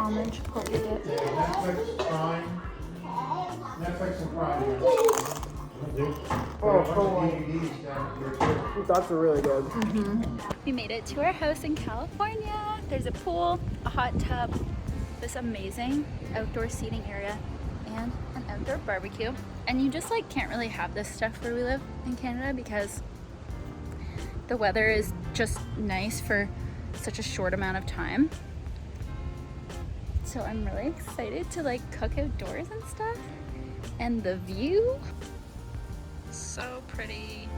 almond chipotle dip. Yeah, Netflix, Prime. Netflix and Prime. DVDs down here too. Thoughts were really good. We made it to our house in California. There's a pool, a hot tub, this amazing outdoor seating area, and an outdoor barbecue. And you just like can't really have this stuff where we live in Canada because the weather is just nice for such a short amount of time. So I'm really excited to like cook outdoors and stuff. And the view, so pretty.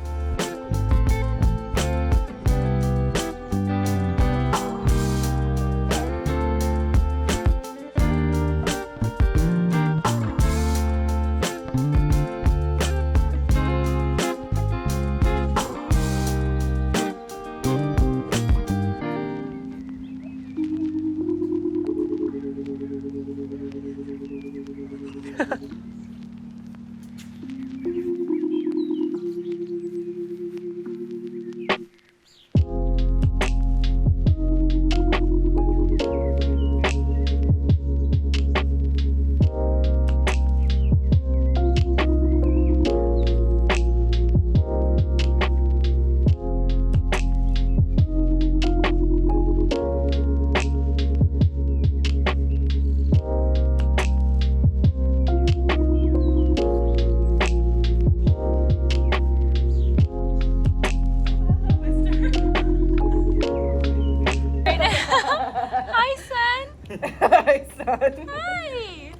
Hi, son. Hi!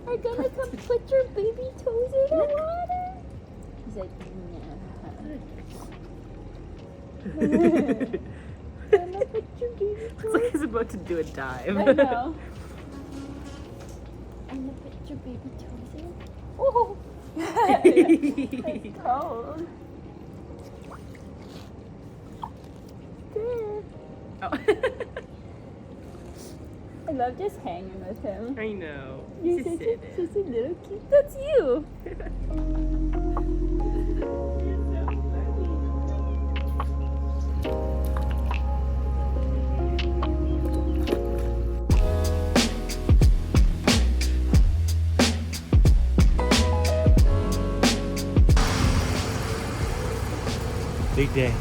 Are gonna come put your baby toes in the water? He's like, no. Gonna put your baby Looks toes. like he's about to do a dive. I know. I'm gonna put your baby toes in. Oh! It's cold. There. Oh. I love just hanging with him. I know. You're Just such sit a, there. such a little cute. That's you. Big day.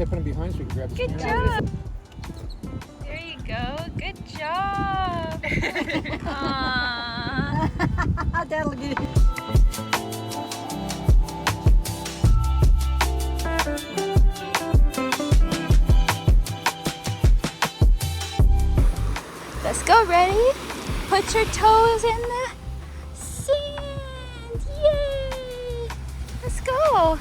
Put him behind so we can grab the Good job. There you go. Good job. Aww. That'll get it. Let's go. Ready? Put your toes in the sand. Yay! Let's go.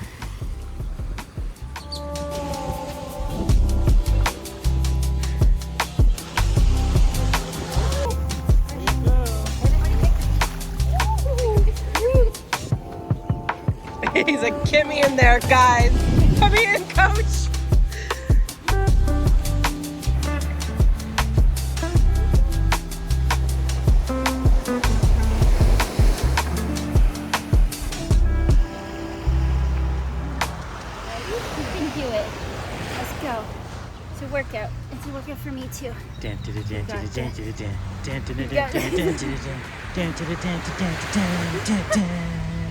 He's like, get me in there, guys. Put me in, coach. You can do it. Let's go. It's a workout. It's a workout for me too. And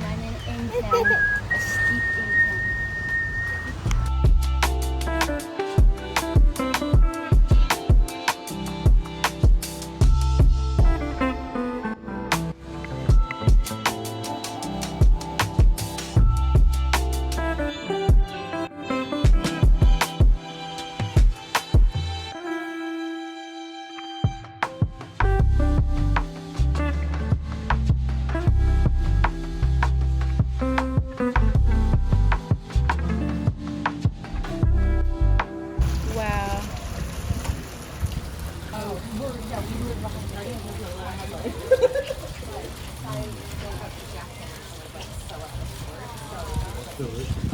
I'm in incline, a steep incline. Wow.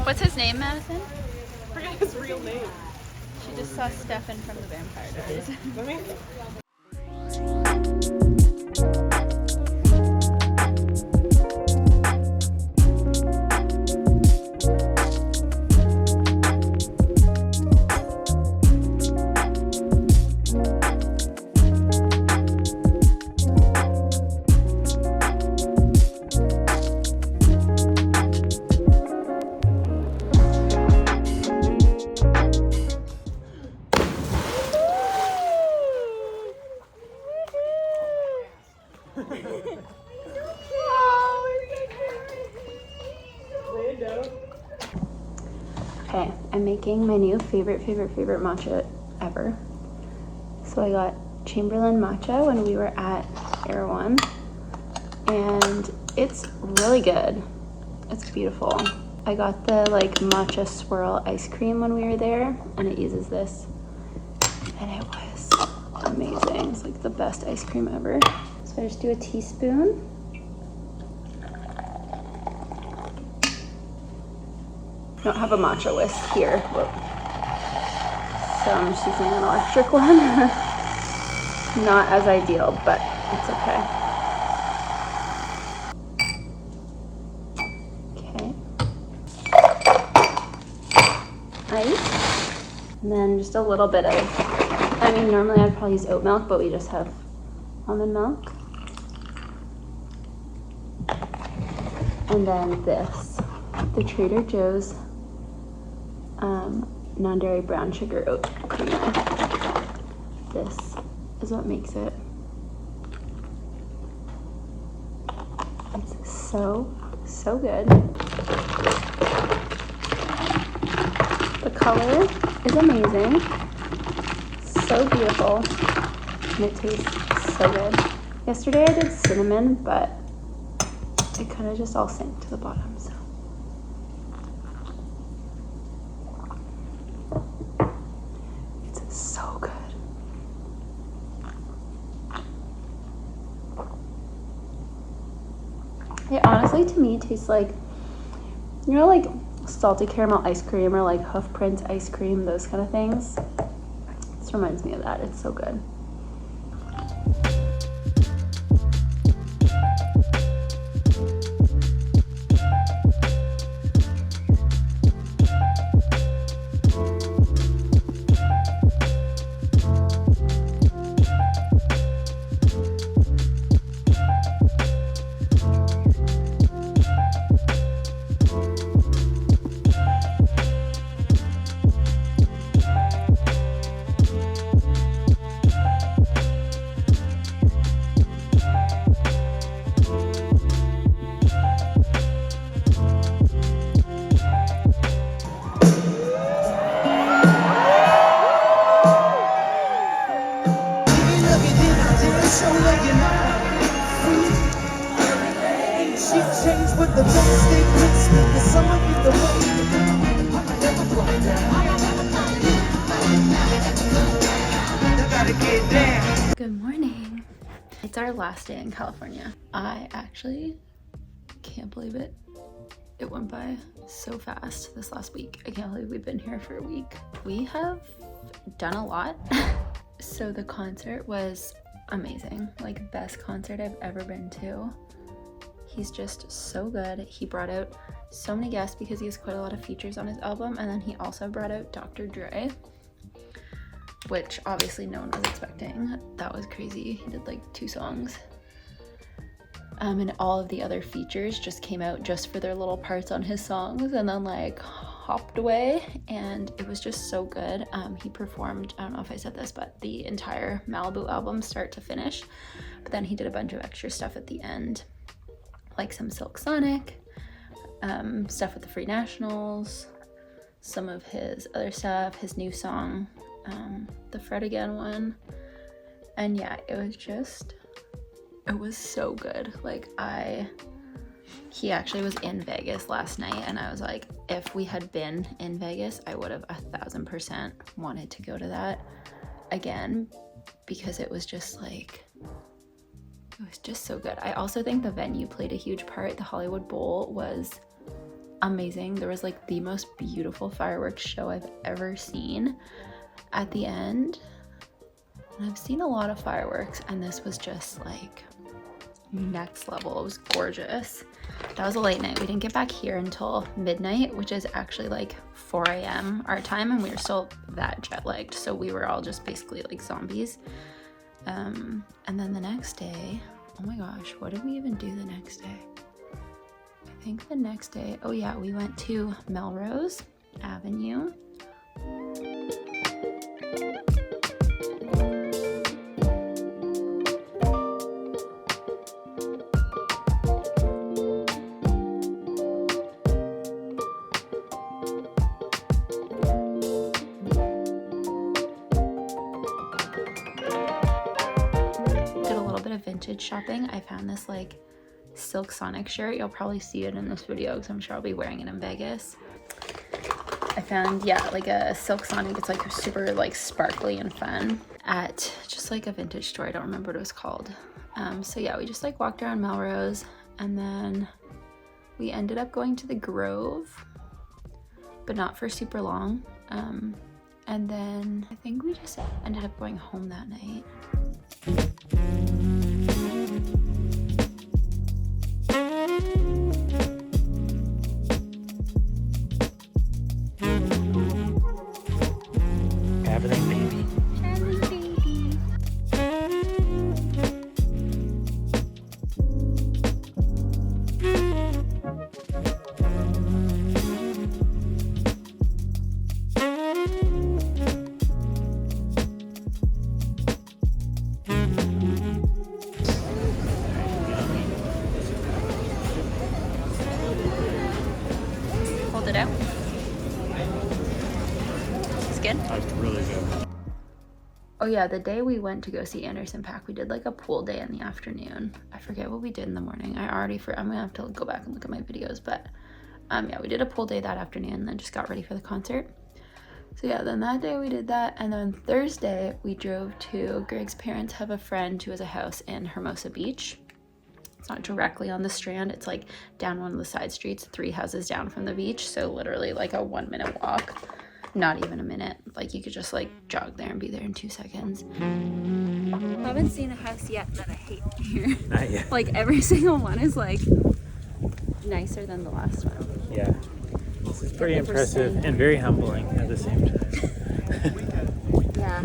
What's his name, Madison? I forget his real name. She just saw Stefan from the Vampire Diaries. Let me. Okay, I'm making my new favorite matcha ever. So I got Chamberlain matcha when we were at Erewhon, and it's really good. It's beautiful. I got the like matcha swirl ice cream when we were there, and it uses this, and it was amazing. It's like the best ice cream ever. So I just do a teaspoon. I don't have a matcha whisk here. Whoa. So I'm just using an electric one. Not as ideal, but it's okay. Okay. Ice. And then just a little bit of, I mean, normally I'd probably use oat milk, but we just have almond milk. And then this, the Trader Joe's non-dairy brown sugar oat creamer. This is what makes it. It's so good. The color is amazing. So beautiful. And it tastes so good. Yesterday I did cinnamon, but it kind of just all sank to the bottom, so. It's so good. It honestly, to me, tastes like, you know, like salted caramel ice cream or like Hoof Prince ice cream, those kind of things. This reminds me of that. It's so good. Good morning. It's our last day in California. I actually can't believe it. It went by so fast this last week. I can't believe we've been here for a week. We have done a lot. So the concert was amazing, like best concert I've ever been to. He's just so good. He brought out so many guests because he has quite a lot of features on his album, and then he also brought out Dr. Dre, which obviously no one was expecting. That was crazy. He did like 2 songs. And all of the other features just came out just for their little parts on his songs and then like hopped away, and it was just so good. He performed, I don't know if I said this, but the entire Malibu album start to finish, but then he did a bunch of extra stuff at the end, like some Silk Sonic, stuff with the Free Nationals, some of his other stuff, his new song, the Fred Again one, and yeah, it was so good. Like he actually was in Vegas last night, and I was like, if we had been in Vegas, I would have 1000% wanted to go to that again, because it was just so good. I also think the venue played a huge part. The Hollywood Bowl was amazing. There was like the most beautiful fireworks show I've ever seen at the end. And I've seen a lot of fireworks, and this was just like next level. It was gorgeous. That was a late night. We didn't get back here until midnight, which is actually like 4 a.m. our time, and we were still that jet lagged, so we were all just basically like zombies. And then the next day, oh my gosh, what did we even do the next day? I think the next day, oh yeah, we went to Melrose Avenue. Vintage shopping. I found this like Silk Sonic shirt. You'll probably see it in this video because I'm sure I'll be wearing it in Vegas. I found, yeah, like a Silk Sonic. It's like super like sparkly and fun at just like a vintage store. I don't remember what it was called. So yeah, we just like walked around Melrose, and then we ended up going to the Grove, but not for super long. And then I think we just ended up going home that night. It out. It's good? That's really good. Oh yeah, the day we went to go see Anderson .Paak, we did like a pool day in the afternoon. I forget what we did in the morning. I'm gonna have to go back and look at my videos, but yeah, we did a pool day that afternoon and then just got ready for the concert. So yeah, then that day we did that, and then Thursday we drove to Greg's parents have a friend who has a house in Hermosa Beach. It's not directly on the Strand, it's like down one of the side streets, 3 houses down from the beach, so literally like a 1-minute walk. Not even a minute. Like you could just like jog there and be there in 2 seconds. I haven't seen a house yet that I hate here. Not yet. Like every single one is like nicer than the last one. Yeah. This is pretty impressive and very humbling at the same time. Yeah.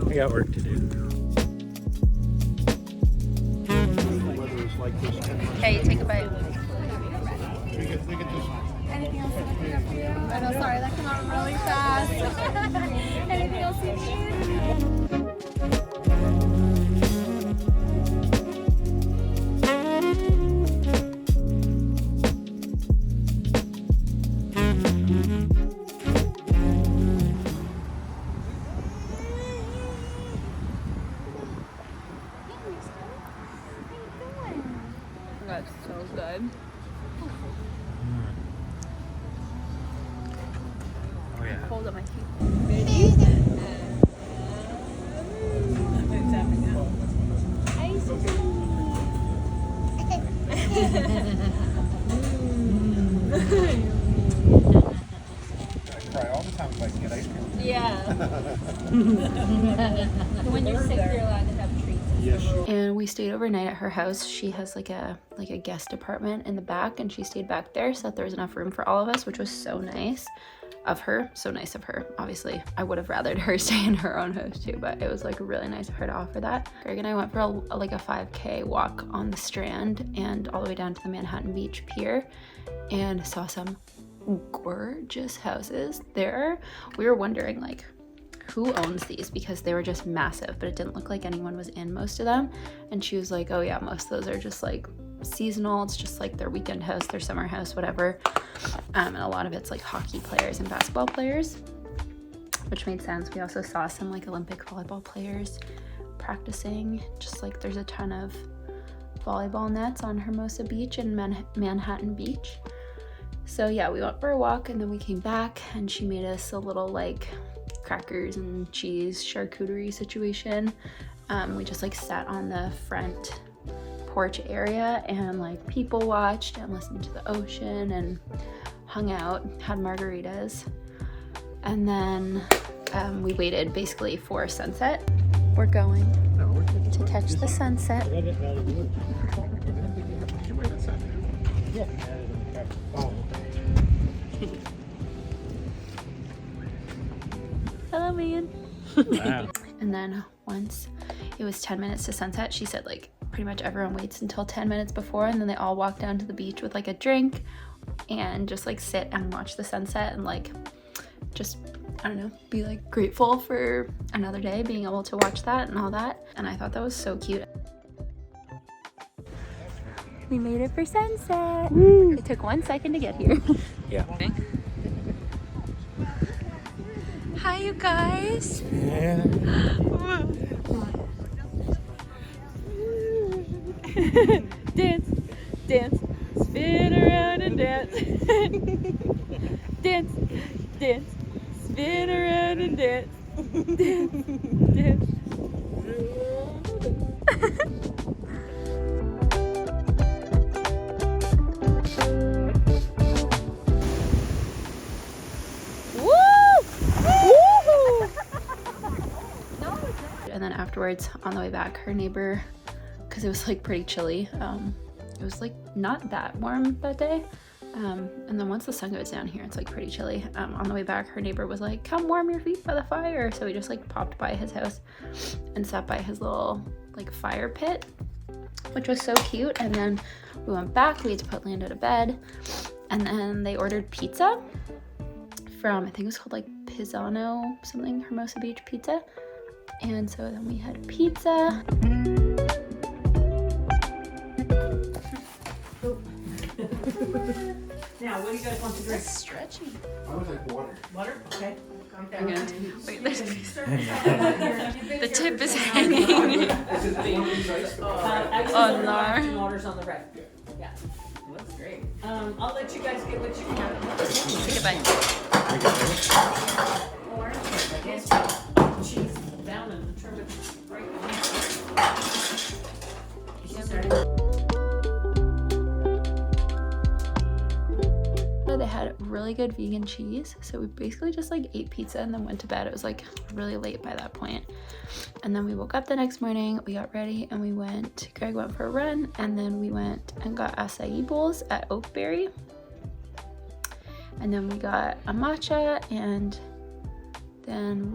We got work to do. Okay, take a bite. Anything else I can pick up for you? I know, sorry, that came out really fast. Anything else you need? That's so good. Oh yeah. Hold on my teeth. cry all the time if I can get ice cream. Yeah. When you're sick, you're allowed to have treats. Yes. And we stayed overnight at her house. She has like a guest apartment in the back, and she stayed back there so that there was enough room for all of us, which was so nice of her. So nice of her. Obviously, I would have rathered her stay in her own house too, but it was like really nice of her to offer that. Greg and I went for a 5K walk on the Strand and all the way down to the Manhattan Beach Pier, and saw some gorgeous houses there. We were wondering like who owns these because they were just massive, but it didn't look like anyone was in most of them. And she was like, oh yeah, most of those are just like seasonal. It's just like their weekend house, their summer house, whatever. And a lot of it's like hockey players and basketball players, which made sense. We also saw some like Olympic volleyball players practicing. Just like there's a ton of volleyball nets on Hermosa Beach and Manhattan Beach. So yeah, we went for a walk and then we came back and she made us a little like crackers and cheese charcuterie situation. We just like sat on the front porch area and like people watched and listened to the ocean and hung out, had margaritas, and then we waited basically for sunset. We're going to catch the sunset. Hello, man. Wow. And then once it was 10 minutes to sunset, she said like pretty much everyone waits until 10 minutes before, and then they all walk down to the beach with like a drink and just like sit and watch the sunset and like just, I don't know, be like grateful for another day being able to watch that and all that. And I thought that was so cute. We made it for sunset. Woo. It took 1 second to get here. Yeah. Hi, you guys. Dance, dance, spin around and dance. Dance, dance, spin around and dance. Dance, dance. And then afterwards, on the way back, her neighbor, because it was like pretty chilly, it was like not that warm that day, and then once the sun goes down here, it's like pretty chilly. On the way back, her neighbor was like, come warm your feet by the fire. So we just like popped by his house and sat by his little like fire pit, which was so cute. And then we went back, we had to put Lando to bed, and then they ordered pizza from, I think it was called like Pisano something, Hermosa Beach Pizza. And so then we had pizza. Now, what do you guys want to drink? Stretchy. I would like water. Water? Okay. Wait, there's the tip is hanging. Oh, no. Waters on the right. Yeah. That's great. I'll let you guys get what you can. Take a bite. Cheese down and turn it right. They had really good vegan cheese, so we basically just like ate pizza and then went to bed. It was like really late by that point. And then we woke up the next morning, we got ready, and Greg went for a run, and then we went and got acai bowls at Oakberry. And then we got a matcha, and then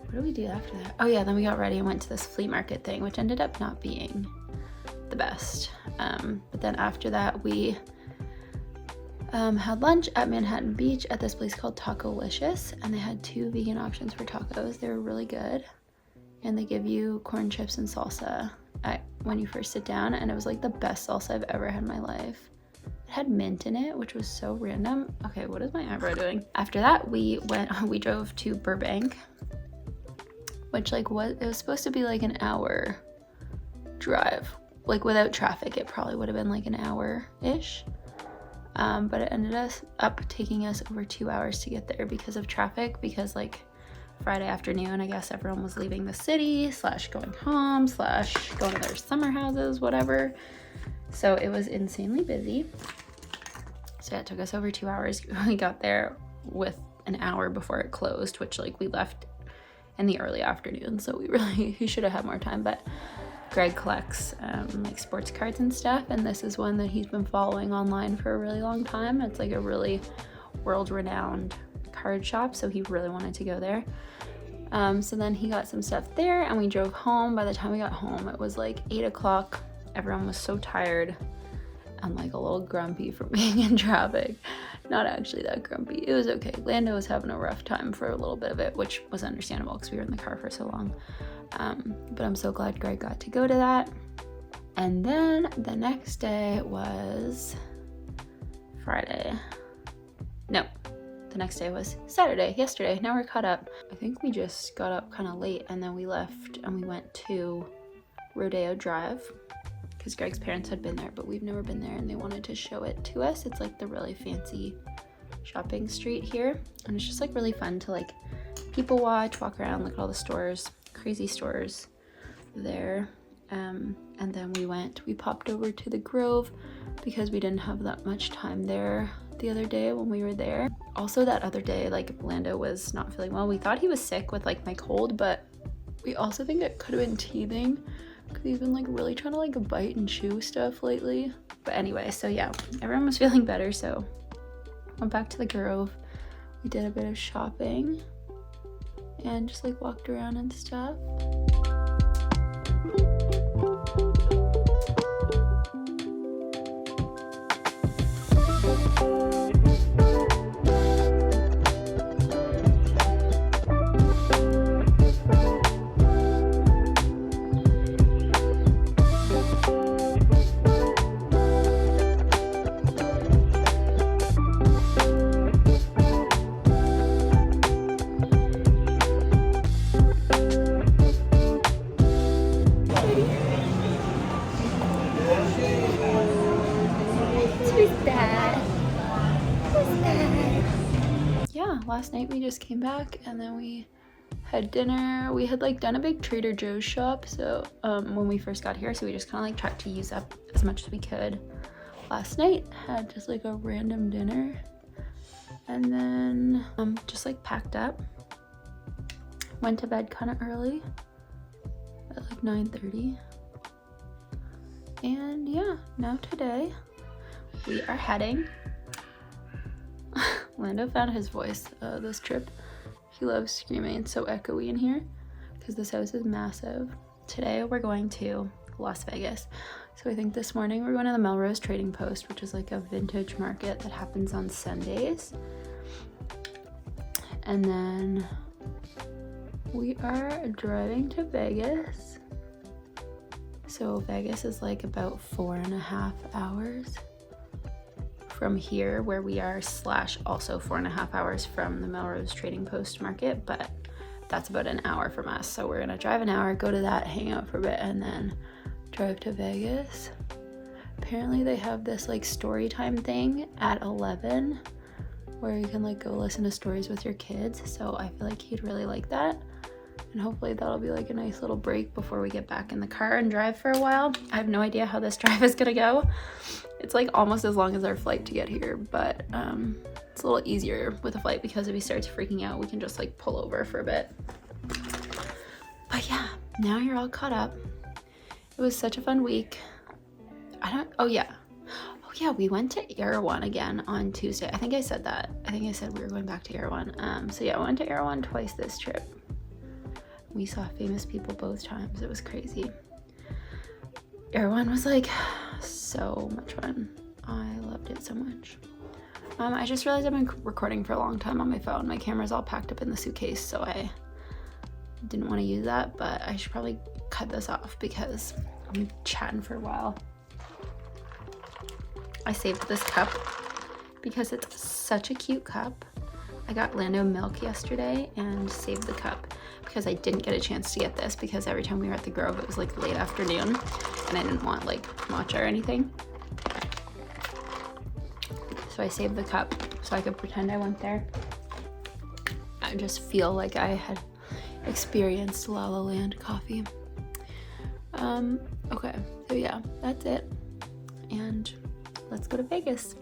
what did we do after that? Oh yeah, then we got ready and went to this flea market thing, which ended up not being the best. But then after that, we had lunch at Manhattan Beach at this place called Tacolicious, and they had 2 vegan options for tacos. They were really good, and they give you corn chips and salsa when you first sit down, and it was like the best salsa I've ever had in my life. It had mint in it, which was so random. Okay, what is my eyebrow doing? After that, we drove to Burbank, which it was supposed to be like an hour drive. Like without traffic, it probably would have been like an hour-ish. But it ended up taking us over 2 hours to get there because of traffic, because like Friday afternoon, I guess everyone was leaving the city / going home / going to their summer houses, whatever. So it was insanely busy. So it took us over 2 hours. We got there with an hour before it closed, which like we left in the early afternoon, so he should have had more time. But Greg collects like sports cards and stuff, and this is one that he's been following online for a really long time. It's like a really world-renowned card shop, so he really wanted to go there. So then he got some stuff there and we drove home. By the time we got home, it was like 8 o'clock. Everyone was so tired and like a little grumpy from being in traffic. Not actually that grumpy. It was okay. Lando was having a rough time for a little bit of it, which was understandable because we were in the car for so long. But I'm so glad Greg got to go to that. And then the next day was Friday. No, the next day was Saturday, yesterday. Now we're caught up. I think we just got up kind of late and then we left and we went to Rodeo Drive because Greg's parents had been there, but we've never been there and they wanted to show it to us. It's like the really fancy shopping street here. And it's just like really fun to like people watch, walk around, look at all the stores, crazy stores there. And then we popped over to the Grove because we didn't have that much time there the other day when we were there. Also that other day, like Lando was not feeling well. We thought he was sick with like my cold, but we also think it could have been teething because he's been like really trying to like bite and chew stuff lately. But anyway, so yeah, everyone was feeling better, so went back to the Grove. We did a bit of shopping and just like walked around and stuff. Yeah, last night we just came back and then we had dinner. We had like done a big Trader Joe's shop, so when we first got here, so we just kind of like tried to use up as much as we could. Last night had just like a random dinner and then just like packed up, went to bed kind of early at like 9:30, and yeah, now today we are heading. Lando found his voice this trip. He loves screaming. It's so echoey in here because this house is massive. Today we're going to Las Vegas. So I think this morning we're going to the Melrose Trading Post, which is like a vintage market that happens on Sundays. And then we are driving to Vegas. So Vegas is like about 4.5 hours from here where we are, / also 4.5 hours from the Melrose Trading Post market, but that's about an hour from us. So we're gonna drive an hour, go to that, hang out for a bit, and then drive to Vegas. Apparently they have this like story time thing at 11 where you can like go listen to stories with your kids. So I feel like he'd really like that. And hopefully that'll be like a nice little break before we get back in the car and drive for a while. I have no idea how this drive is gonna go. It's like almost as long as our flight to get here, but it's a little easier with a flight because if he starts freaking out, we can just like pull over for a bit. But yeah, now you're all caught up. It was such a fun week. Oh yeah, we went to Erewhon again on Tuesday. I think I said that. I think I said we were going back to Erewhon. So yeah, I went to Erewhon twice this trip. We saw famous people both times. It was crazy. Erewhon was like so much fun. I loved it so much. I just realized I've been recording for a long time on my phone. My camera's all packed up in the suitcase, so I didn't want to use that, but I should probably cut this off because I'm chatting for a while. I saved this cup because it's such a cute cup. I got Lando milk yesterday and saved the cup because I didn't get a chance to get this because every time we were at the Grove it was like late afternoon and I didn't want like matcha or anything. So I saved the cup so I could pretend I went there. I just feel like I had experienced La La Land coffee. Okay, so yeah, that's it. and let's go to Vegas.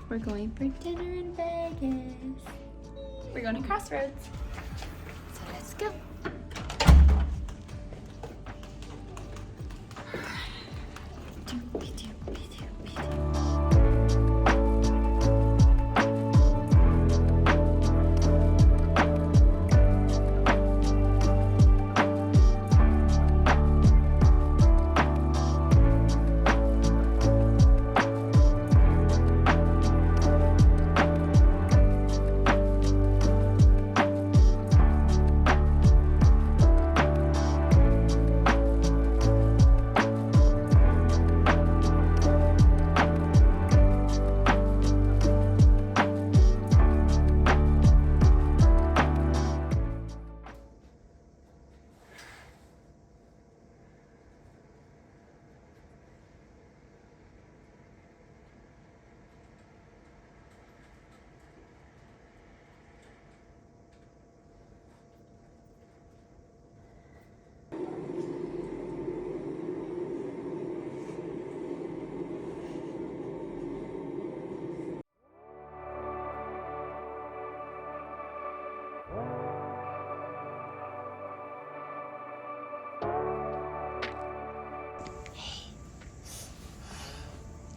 We're going for dinner in Vegas. We're going to Crossroads. So let's go.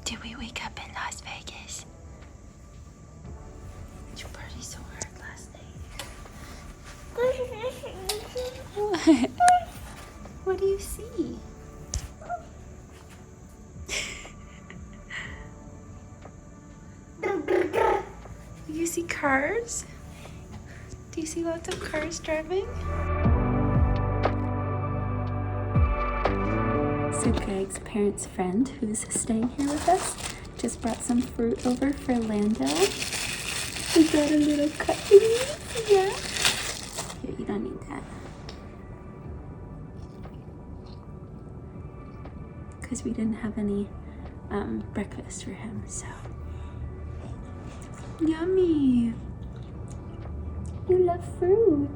Did we wake up in Las Vegas? Did you party so hard last night? What? What do you see? Do you see cars? Do you see lots of cars driving? So Greg's parents' friend, who's staying here with us, just brought some fruit over for Lando. We got a little cut. Yeah. Here, you don't need that. Because we didn't have any breakfast for him, so. Yummy. You love fruit.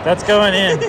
That's going in.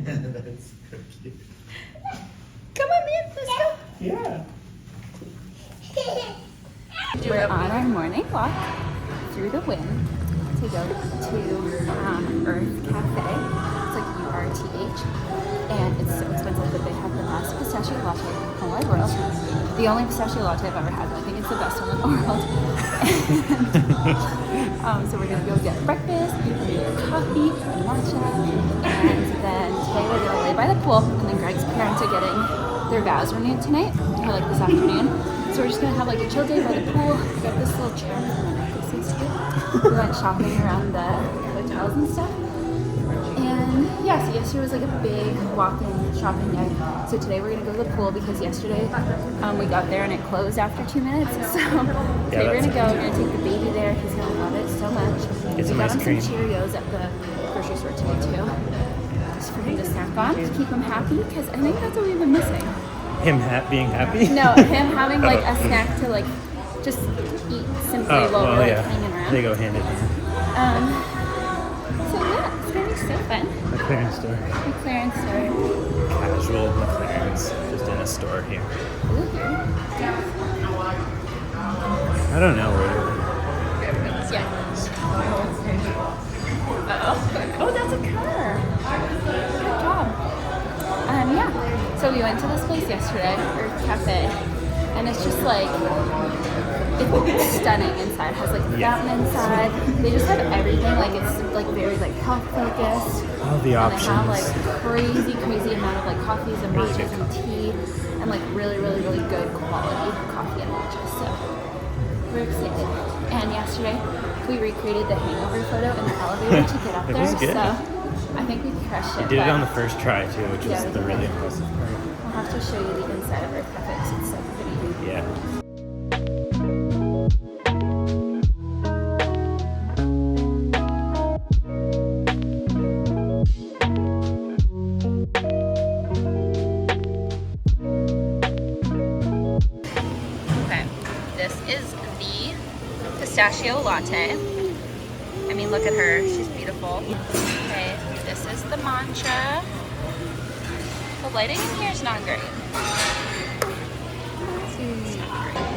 That's so cute. Come on, man, let's go. Yeah. We're on our morning walk through the wind to go to Earth Cafe. It's like URTH, and it's so expensive, but they have the best pistachio latte in the wide world. The only pistachio latte I've ever had, and I think it's the best one in the world. So we're gonna go get breakfast, coffee, and matcha, and then today we're gonna lay by the pool, and then Greg's parents are getting their vows renewed tonight, or like this afternoon. So we're just gonna have like a chill day by the pool. We got this little chair for my necklaces too. We went shopping around the hotels and stuff. And yeah, so yesterday was like a big walk-in shopping day. So today we're gonna go to the pool because yesterday we got there and it closed after 2 minutes. So today we're gonna go. We're gonna take the baby there. He's gonna love it so much. Get some we got ice him cream. some Cheerios at the grocery store today too, just for him to snack on to keep him happy. Because I think that's what we've been missing. Him being happy? No, him having like a snack to like just eat simply while we're like hanging around. They go hand in hand. So yeah, it's gonna be so fun. The clearance store. The clearance store. Casual McLaren's, just in a store here. Ooh, here. I don't know where. Yeah. Uh-oh. Oh, that's a car. Good job. Yeah. So we went to this place yesterday, Earth Cafe, and it's just like, it's stunning inside. It has like a fountain inside. They just have everything. Like it's like very like health focused. All the options. And they have like crazy amount of like coffees and Really matchas good and tea, and like really good quality coffee and matcha. So we're excited. And yesterday we recreated the hangover photo in the elevator to get up It there. was good. So I think we crushed it. You did it but on the first try too, which Yeah, was we the did. really impressive part. I'll have to show you the inside of Earth Cafe because it's so pretty. Yeah. Okay, this is the pistachio latte. I mean, look at her, she's beautiful. Okay, this is the matcha. The lighting in here is not great. It's not great.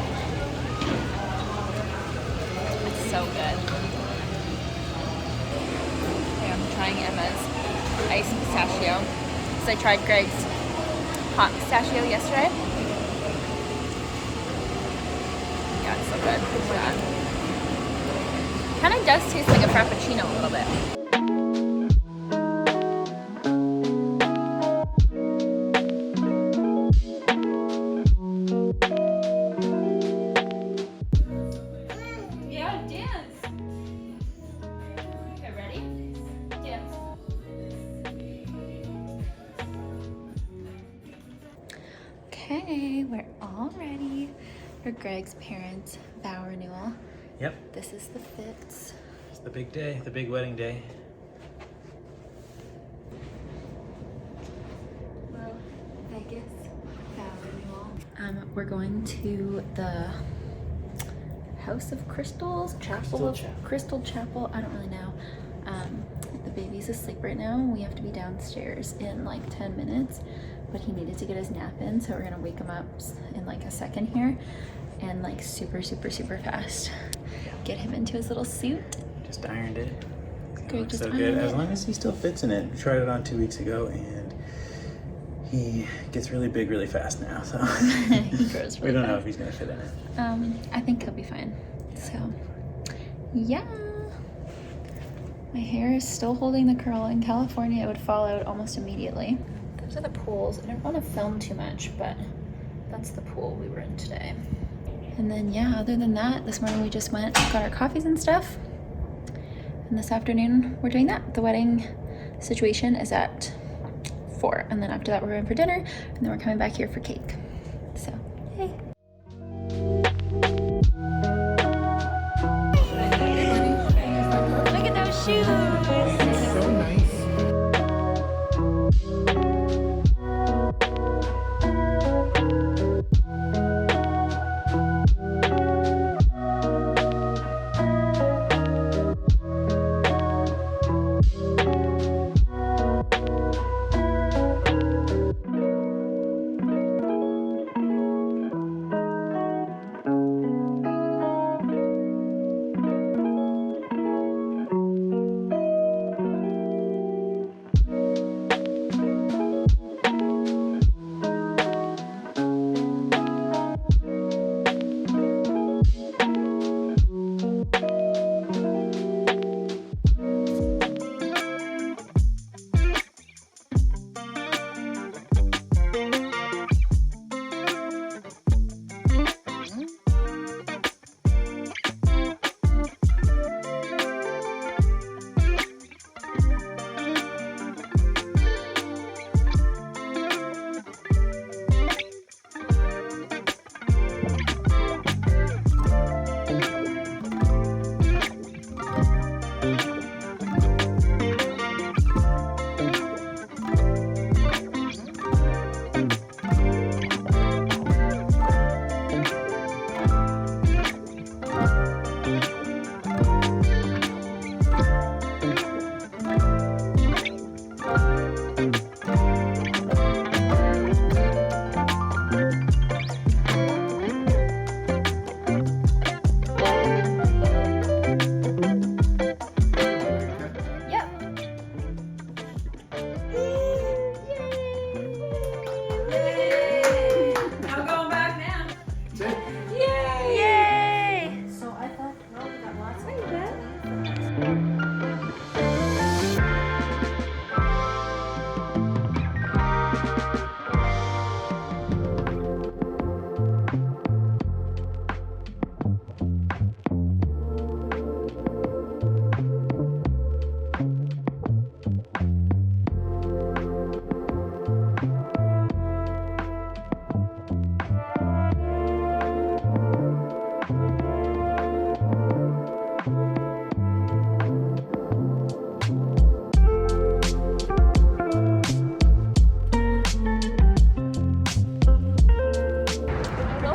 It's so good. Okay, I'm trying Emma's iced pistachio. Because I tried Greg's hot pistachio yesterday. Yeah, it's so good. Yeah. Kind of does taste like a frappuccino a little bit. Yeah, dance. Okay, ready? Dance. Okay, we're all ready for Greg's parents' vow renewal. Yep. This is the 5th. It's the big day, the big wedding day. Well, Vegas vow renewal. We're going to the House of Crystals, Crystal Chapel. I don't really know. The baby's asleep right now. We have to be downstairs in like 10 minutes. but he needed to get his nap in, so we're gonna wake him up in like a second here and like super fast get him into his little suit. Just ironed it. Great, Looks just so good. ironed As it. long as he still fits in it. We tried it on 2 weeks ago and he gets really big really fast now, so He grows really we don't know fast. if he's gonna fit in it. I think he'll be fine. So, yeah. My hair is still holding the curl. In California, it would fall out almost immediately. Those are the pools. I don't want to film too much, but that's the pool we were in today. And then, yeah, other than that, this morning we just went, got our coffees and stuff. And this afternoon, we're doing that. The wedding situation is at 4. And then after that, we're going for dinner. And then we're coming back here for cake. So, yay. Look at those shoes. So nice.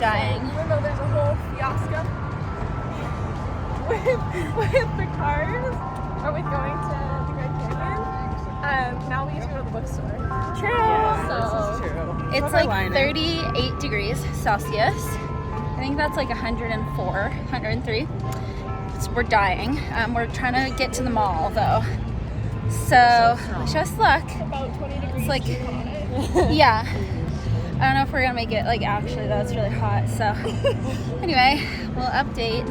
Dying. Even though there's a whole fiasco with the cars, or with going to the Grand Canyon, now we need to go to the bookstore. So it's like 38 degrees Celsius. I think that's like 104, 103. So we're dying. We're trying to get to the mall though. So wish us luck. About 20 degrees. It's like, yeah. I don't know if we're gonna make it. Like actually, though, it's really hot. So anyway, we'll update.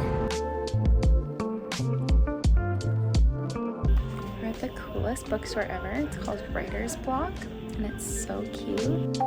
We're at the coolest bookstore ever. It's called Writer's Block, and it's so cute.